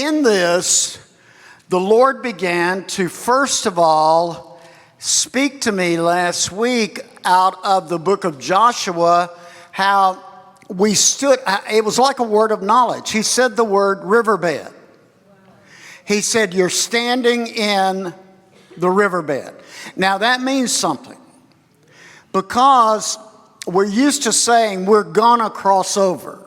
in this, the Lord began to, first of all, speak to me last week out of the book of Joshua, how we stood, it was like a word of knowledge. He said the word riverbed. He said, you're standing in the riverbed. Now that means something, because we're used to saying we're gonna cross over.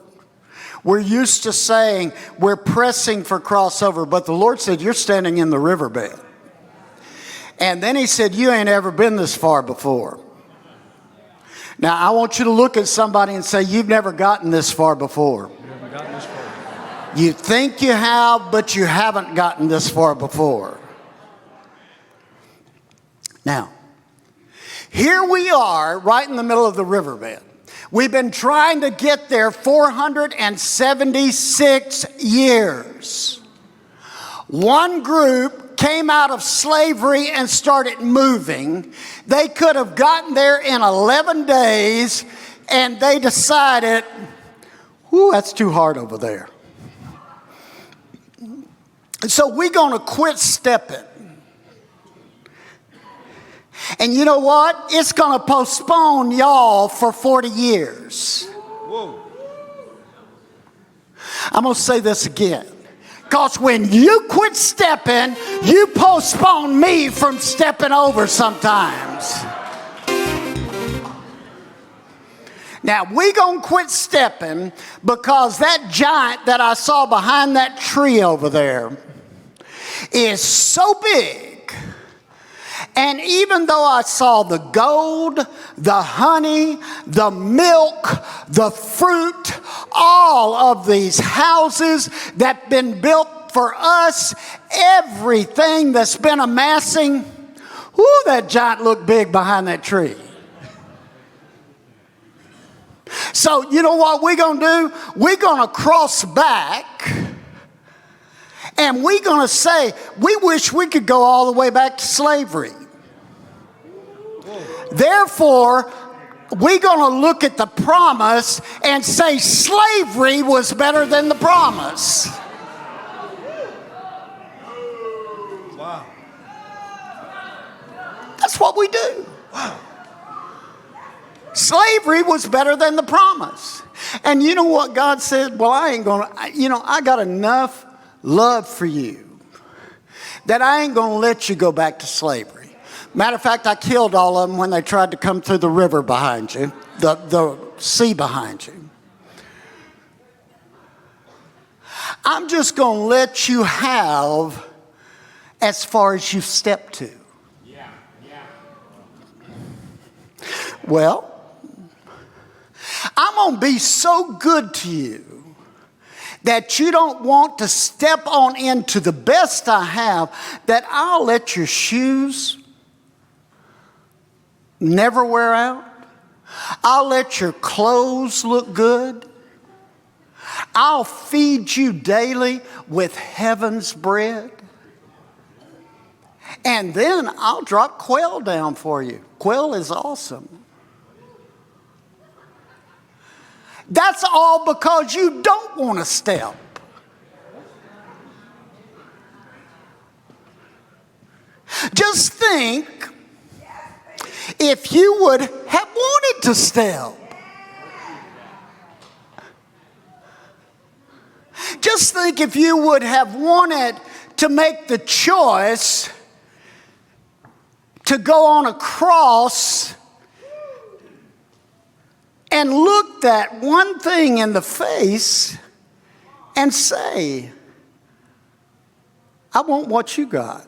We're used to saying we're pressing for crossover, but the Lord said, you're standing in the riverbed. And then he said, you ain't ever been this far before. Now, I want you to look at somebody and say, you've never gotten this far before. Never gotten this far. You think you have, but you haven't gotten this far before. Now, here we are right in the middle of the riverbed. We've been trying to get there 476 years. One group came out of slavery and started moving. They could have gotten there in 11 days, and they decided, whoo, that's too hard over there. So we're going to quit stepping. And you know what? It's going to postpone y'all for 40 years. Whoa. I'm going to say this again. Because when you quit stepping, you postpone me from stepping over sometimes. Now, we're going to quit stepping because that giant that I saw behind that tree over there is so big. And even though I saw the gold, the honey, the milk, the fruit, all of these houses that have been built for us, everything that's been amassing, whoo, that giant looked big behind that tree. So you know what we're going to do? We're going to cross back. And we're going to say, we wish we could go all the way back to slavery. Therefore, we're going to look at the promise and say slavery was better than the promise. Wow. That's what we do. Wow. Slavery was better than the promise. And you know what God said? Well, I ain't going to, I got enough love for you that I ain't going to let you go back to slavery. Matter of fact, I killed all of them when they tried to come through the river behind you, the sea behind you. I'm just going to let you have as far as you step to. Yeah. Well, I'm going to be so good to you that you don't want to step on into the best I have, that I'll let your shoes never wear out. I'll let your clothes look good. I'll feed you daily with heaven's bread. And then I'll drop quail down for you. Quail is awesome. That's all because you don't want to step. Just think if you would have wanted to step. Just think if you would have wanted to make the choice to go on a cross and look that one thing in the face and say, I want what you got.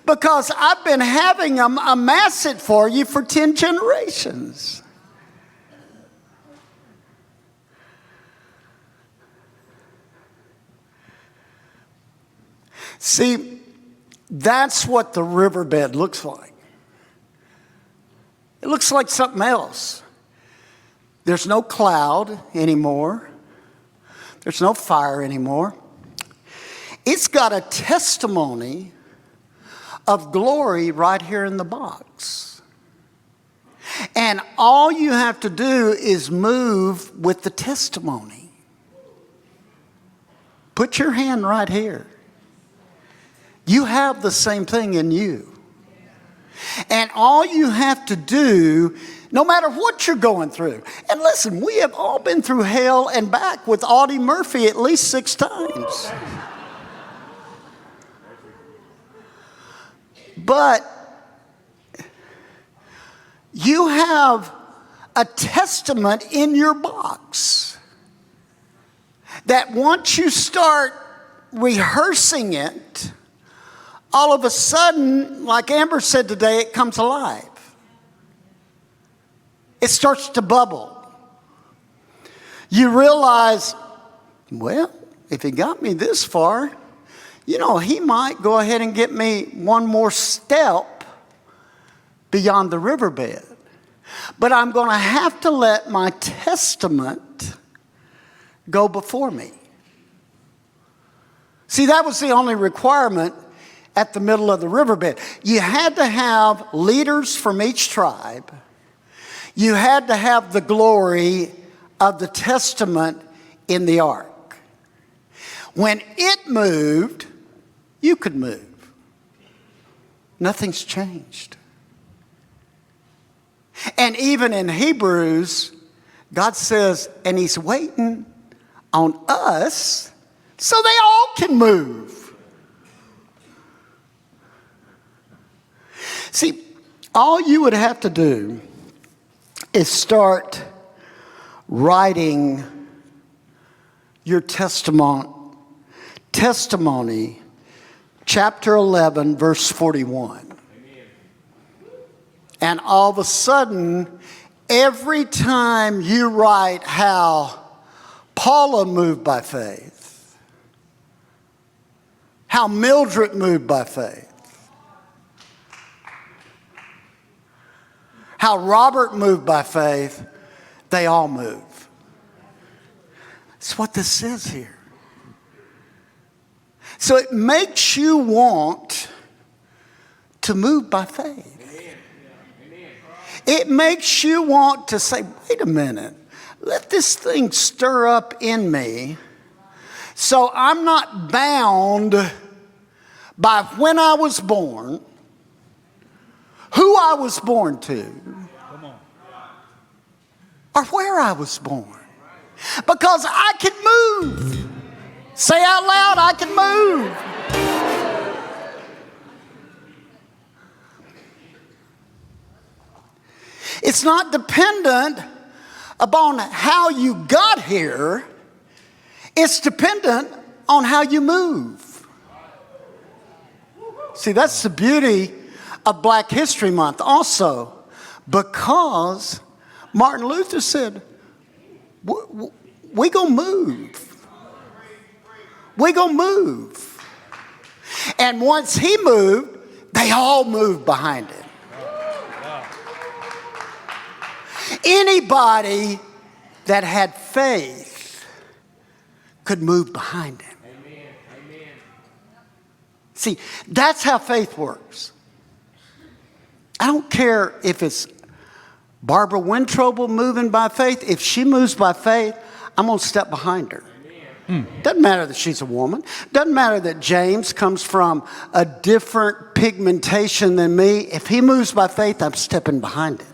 Because I've been having them amass it for you for 10 generations. See, that's what the riverbed looks like. It looks like something else. There's no cloud anymore. There's no fire anymore. It's got a testimony of glory right here in the box. And all you have to do is move with the testimony. Put your hand right here. You have the same thing in you. And all you have to do, no matter what you're going through, and listen, we have all been through hell and back with Audie Murphy at least 6 times. But you have a testament in your box that once you start rehearsing it, all of a sudden, like Amber said today, it comes alive. It starts to bubble. You realize, well, if he got me this far, he might go ahead and get me one more step beyond the riverbed. But I'm going to have to let my testament go before me. See, that was the only requirement at the middle of the riverbed. You had to have leaders from each tribe. You had to have the glory of the testament in the ark. When it moved, you could move. Nothing's changed. And even in Hebrews, God says, and he's waiting on us so they all can move. See, all you would have to do is start writing your testimony, chapter 11, verse 41. Amen. And all of a sudden, every time you write how Paula moved by faith, how Mildred moved by faith, how Robert moved by faith, they all move. That's what this says here. So it makes you want to move by faith. It makes you want to say, wait a minute, let this thing stir up in me so I'm not bound by when I was born, who I was born to, or where I was born. Because I can move. Say out loud, I can move. It's not dependent upon how you got here. It's dependent on how you move. See, that's the beauty of Black History Month also, because Martin Luther said, we gonna move. We gonna move. And once he moved, they all moved behind him. Anybody that had faith could move behind him. Amen. See, that's how faith works. I don't care if it's Barbara Wintroble moving by faith. If she moves by faith, I'm going to step behind her. Doesn't matter that she's a woman. Doesn't matter that James comes from a different pigmentation than me. If he moves by faith, I'm stepping behind him.